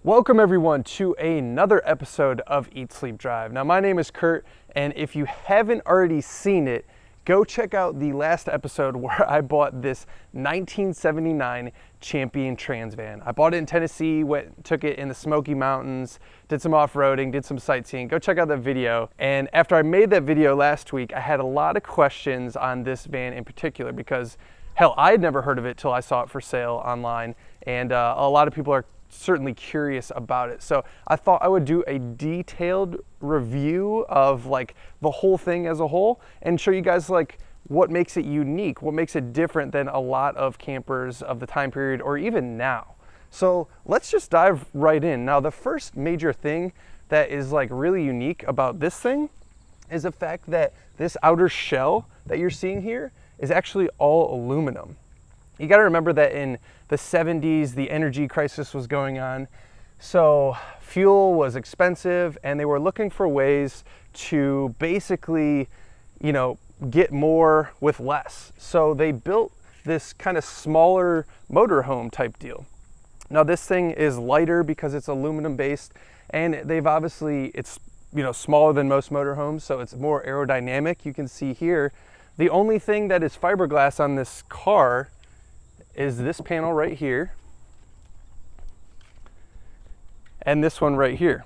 Welcome everyone to another episode of Eat, Sleep, Drive. Now my name is Kurt, and if you haven't already seen it, go check out the last episode where I bought this 1979 Champion TransVan. I bought it in Tennessee, took it in the Smoky Mountains, did some off-roading, did some sightseeing. Go check out that video. And after I made that video last week, I had a lot of questions on this van in particular because, hell, I had never heard of it till I saw it for sale online, and a lot of people are certainly curious about it. So I thought I would do a detailed review of like the whole thing as a whole and show you guys like what makes it unique, what makes it different than a lot of campers of the time period or even now. So let's just dive right in. Now the first major thing that is like really unique about this thing is the fact that this outer shell that you're seeing here is actually all aluminum. You got to remember that in the 70's, the energy crisis was going on. So fuel was expensive and they were looking for ways to basically, get more with less. So they built this kind of smaller motorhome type deal. Now this thing is lighter because it's aluminum based, and it's smaller than most motorhomes, so it's more aerodynamic. You can see here, the only thing that is fiberglass on this car is this panel right here and this one right here.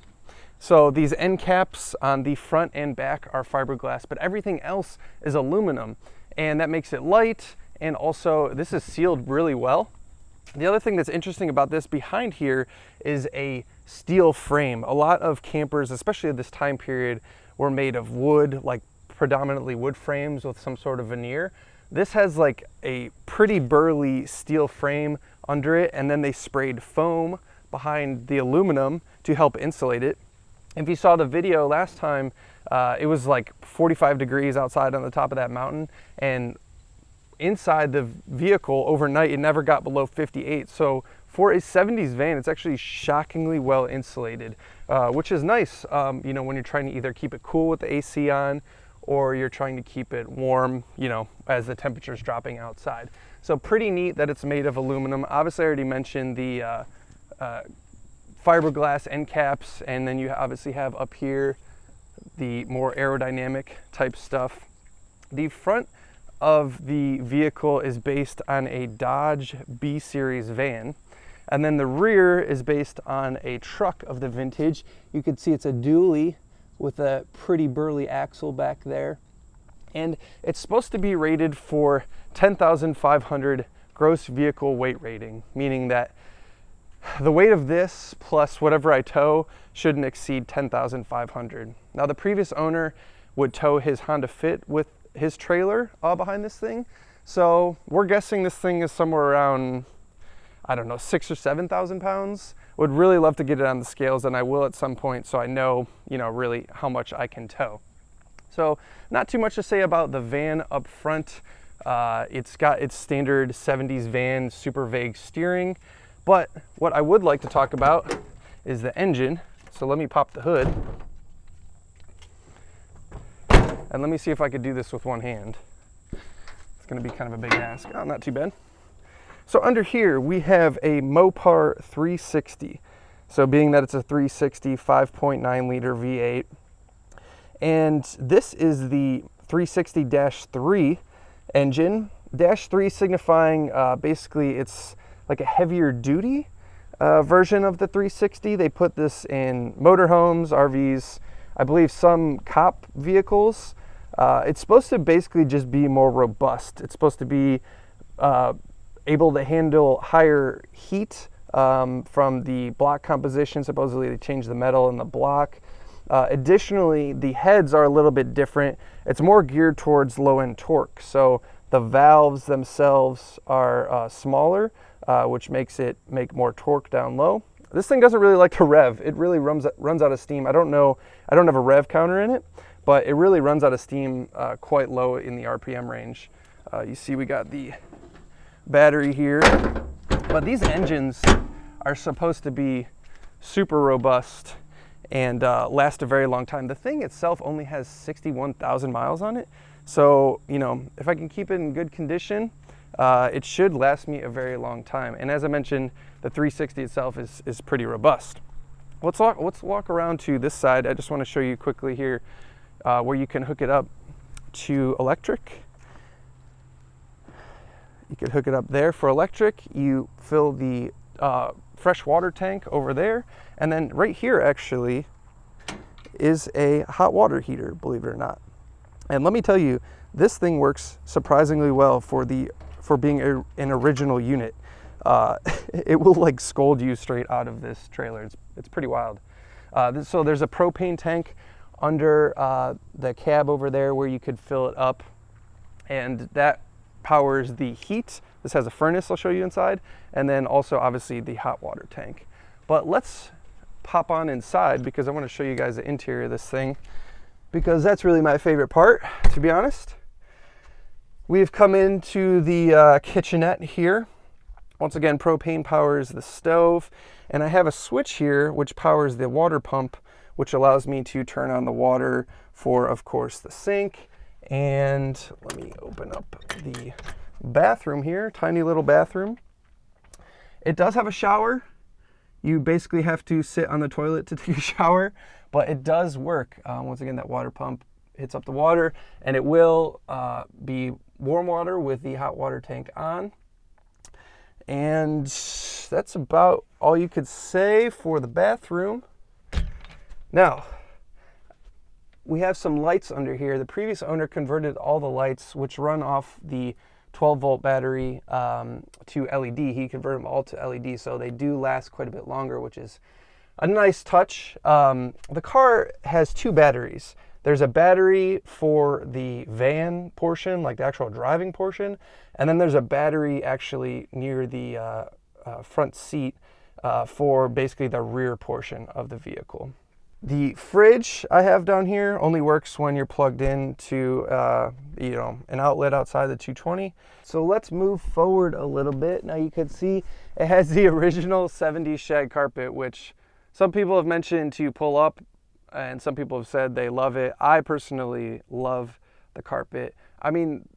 So these end caps on the front and back are fiberglass, but everything else is aluminum, and that makes it light, and also this is sealed really well. The other thing that's interesting about this behind here is a steel frame. A lot of campers, especially at this time period, were made of wood, like predominantly wood frames with some sort of veneer. This has like a pretty burly steel frame under it, and then they sprayed foam behind the aluminum to help insulate it. If you saw the video last time, it was like 45 degrees outside on the top of that mountain, and inside the vehicle overnight it never got below 58. So for a 70's van, it's actually shockingly well insulated, which is nice when you're trying to either keep it cool with the AC on, or you're trying to keep it warm, as the temperature's dropping outside. So pretty neat that it's made of aluminum. Obviously I already mentioned the fiberglass end caps, and then you obviously have up here the more aerodynamic type stuff. The front of the vehicle is based on a Dodge B series van, and then the rear is based on a truck of the vintage. You can see it's a dually with a pretty burly axle back there. And it's supposed to be rated for 10,500 gross vehicle weight rating, meaning that the weight of this plus whatever I tow shouldn't exceed 10,500. Now the previous owner would tow his Honda Fit with his trailer behind this thing. So we're guessing this thing is somewhere around, 6,000 or 7,000 pounds. Would really love to get it on the scales, and I will at some point, so I know, really how much I can tow. So not too much to say about the van up front. It's got its standard 70's van super vague steering, but what I would like to talk about is the engine. So let me pop the hood, and let me see if I could do this with one hand. It's gonna be kind of a big ask. Oh, not too bad. So under here we have a Mopar 360. So being that it's a 360 5.9 liter V8, and this is the 360-3 engine. -3 signifying basically it's like a heavier duty version of the 360. They put this in motorhomes, RVs, I believe some cop vehicles. It's supposed to basically just be more robust. It's supposed to be able to handle higher heat from the block composition. Supposedly they changed the metal in the block. Additionally, the heads are a little bit different. It's more geared towards low-end torque. So the valves themselves are smaller, which makes it make more torque down low. This thing doesn't really like to rev. It really runs out of steam. I don't have a rev counter in it, but it really runs out of steam quite low in the RPM range. You see we got the battery here, but these engines are supposed to be super robust and last a very long time. The thing itself only has 61,000 miles on it, so if I can keep it in good condition, it should last me a very long time. And as I mentioned, the 360 itself is pretty robust. let's walk around to this side. I just want to show you quickly here where you can hook it up to electric. You could hook it up there for electric. You fill the fresh water tank over there, and then right here actually is a hot water heater, believe it or not. And let me tell you, this thing works surprisingly well for being an original unit. It will like scold you straight out of this trailer. It's pretty wild. So there's a propane tank under the cab over there where you could fill it up, and that powers the heat. This has a furnace I'll show you inside, and then also obviously the hot water tank. But let's pop on inside because I want to show you guys the interior of this thing, because that's really my favorite part, to be honest. We've come into the kitchenette here. Once again, propane powers the stove, and I have a switch here which powers the water pump, which allows me to turn on the water for, of course, the sink. And let me open up the bathroom here, tiny little bathroom. It does have a shower. You basically have to sit on the toilet to take a shower, but it does work. Once again, that water pump hits up the water, and it will be warm water with the hot water tank on. And that's about all you could say for the bathroom. Now, we have some lights under here. The previous owner converted all the lights, which run off the 12-volt battery, to LED. He converted them all to LED, so they do last quite a bit longer, which is a nice touch. The car has two batteries. There's a battery for the van portion, like the actual driving portion, and then there's a battery actually near the front seat for basically the rear portion of the vehicle. The fridge I have down here only works when you're plugged in to an outlet outside the 220. So let's move forward a little bit. Now you can see it has the original 70s shag carpet, which some people have mentioned to pull up, and some people have said they love it. I personally love the carpet. I mean,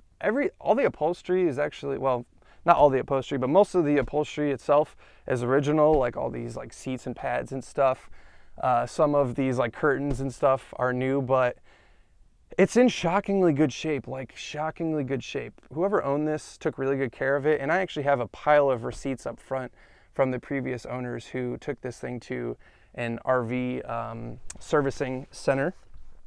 all the upholstery is actually, well, not all the upholstery, but most of the upholstery itself is original, like all these like seats and pads and stuff. Some of these like curtains and stuff are new, but it's in shockingly good shape, Whoever owned this took really good care of it, and I actually have a pile of receipts up front from the previous owners who took this thing to an RV servicing center.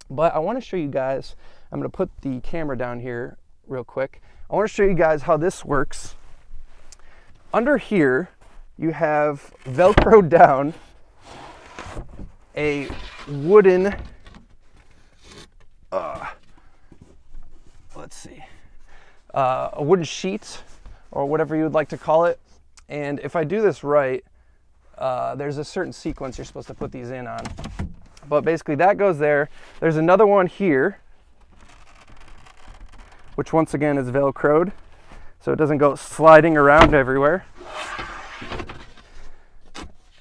But I want to show you guys, I'm going to put the camera down here real quick. I want to show you guys how this works. Under here, you have Velcroed down a wooden, a wooden sheet, or whatever you would like to call it. And if I do this right, there's a certain sequence you're supposed to put these in on. But basically that goes there. There's another one here, which once again is Velcroed, so it doesn't go sliding around everywhere.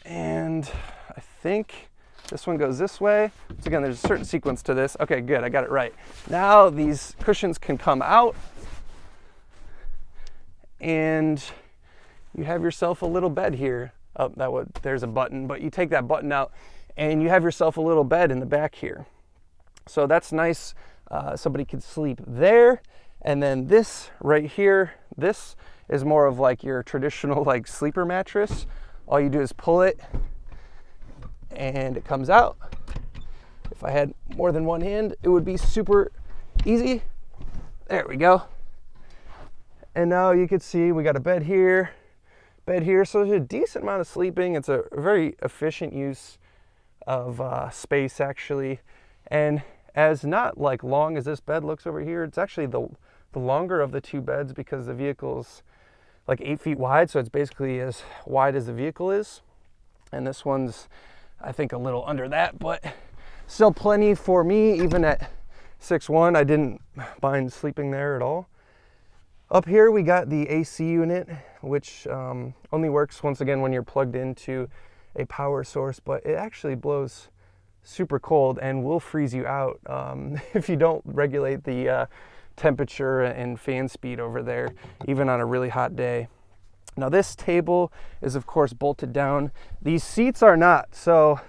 And I think this one goes this way. So again, there's a certain sequence to this. Okay, good, I got it right. Now these cushions can come out, and you have yourself a little bed here. Oh, there's a button, but you take that button out and you have yourself a little bed in the back here. So that's nice. Somebody could sleep there. And then this right here, this is more of like your traditional like sleeper mattress. All you do is pull it and it comes out. If I had more than one hand, it would be super easy. There we go. And now you can see we got a bed here, so there's a decent amount of sleeping. It's a very efficient use of space actually. And as not like long as this bed looks over here, it's actually the longer of the two beds, because the vehicle's like 8 feet wide, so it's basically as wide as the vehicle is. And this one's, I think, a little under that, but still plenty for me. Even at 6'1", I didn't mind sleeping there at all. Up here we got the AC unit, which only works once again when you're plugged into a power source, but it actually blows super cold and will freeze you out if you don't regulate the temperature and fan speed over there, even on a really hot day. Now this table is of course bolted down. These seats are not, so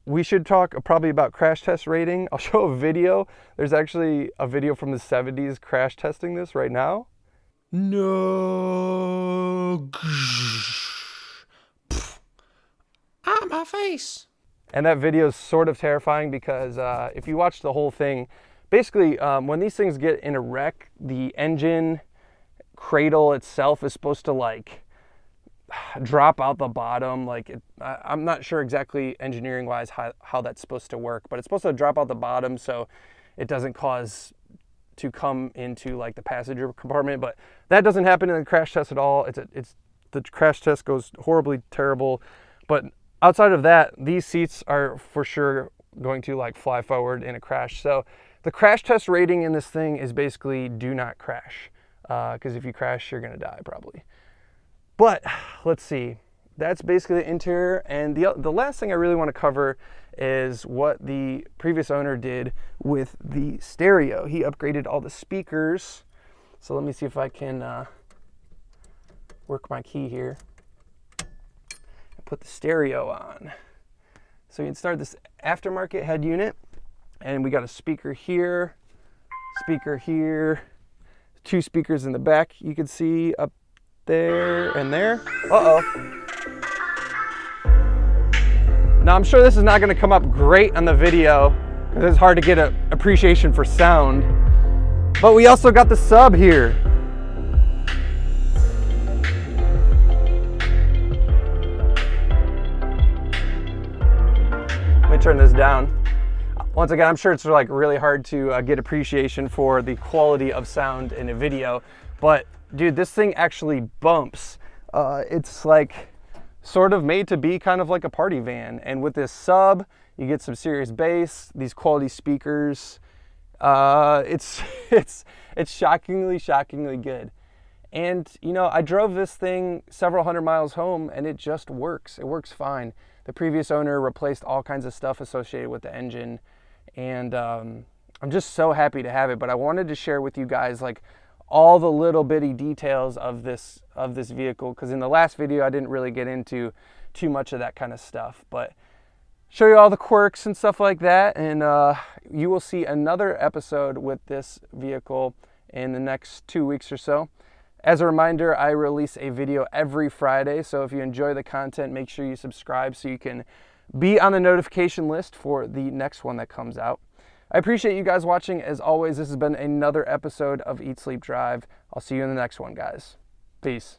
we should talk probably about crash test rating. I'll show a video. There's actually a video from the 70's crash testing this right now. No. Ah, my face. And that video is sort of terrifying because if you watch the whole thing, basically when these things get in a wreck, the engine cradle itself is supposed to like drop out the bottom. Like I'm not sure exactly engineering wise how that's supposed to work, but it's supposed to drop out the bottom so it doesn't cause to come into like the passenger compartment. But that doesn't happen in the crash test at all. The crash test goes horribly terrible. But outside of that, these seats are for sure going to like fly forward in a crash. So the crash test rating in this thing is basically do not crash, because if you crash, you're gonna die probably. But let's see, that's basically the interior. And the last thing I really want to cover is what the previous owner did with the stereo. He upgraded all the speakers. So let me see if I can work my key here and put the stereo on. So you can start this aftermarket head unit, and we got a speaker here, 2 speakers in the back you can see up there and there. Uh-oh. Now I'm sure this is not going to come up great on the video because it's hard to get an appreciation for sound, but we also got the sub here. Let me turn this down. Once again, I'm sure it's like really hard to get appreciation for the quality of sound in a video, but dude, this thing actually bumps. It's like sort of made to be kind of like a party van. And with this sub, you get some serious bass, these quality speakers. It's shockingly good. And you know, I drove this thing several hundred miles home and it just works. It works fine. The previous owner replaced all kinds of stuff associated with the engine. And I'm just so happy to have it. But I wanted to share with you guys like all the little bitty details of this vehicle, because in the last video I didn't really get into too much of that kind of stuff, but show you all the quirks and stuff like that. And you will see another episode with this vehicle in the next 2 weeks or so. As a reminder, I release a video every Friday, so if you enjoy the content, make sure you subscribe so you can be on the notification list for the next one that comes out. I appreciate you guys watching. As always, this has been another episode of Eat, Sleep, Drive. I'll see you in the next one, guys. Peace.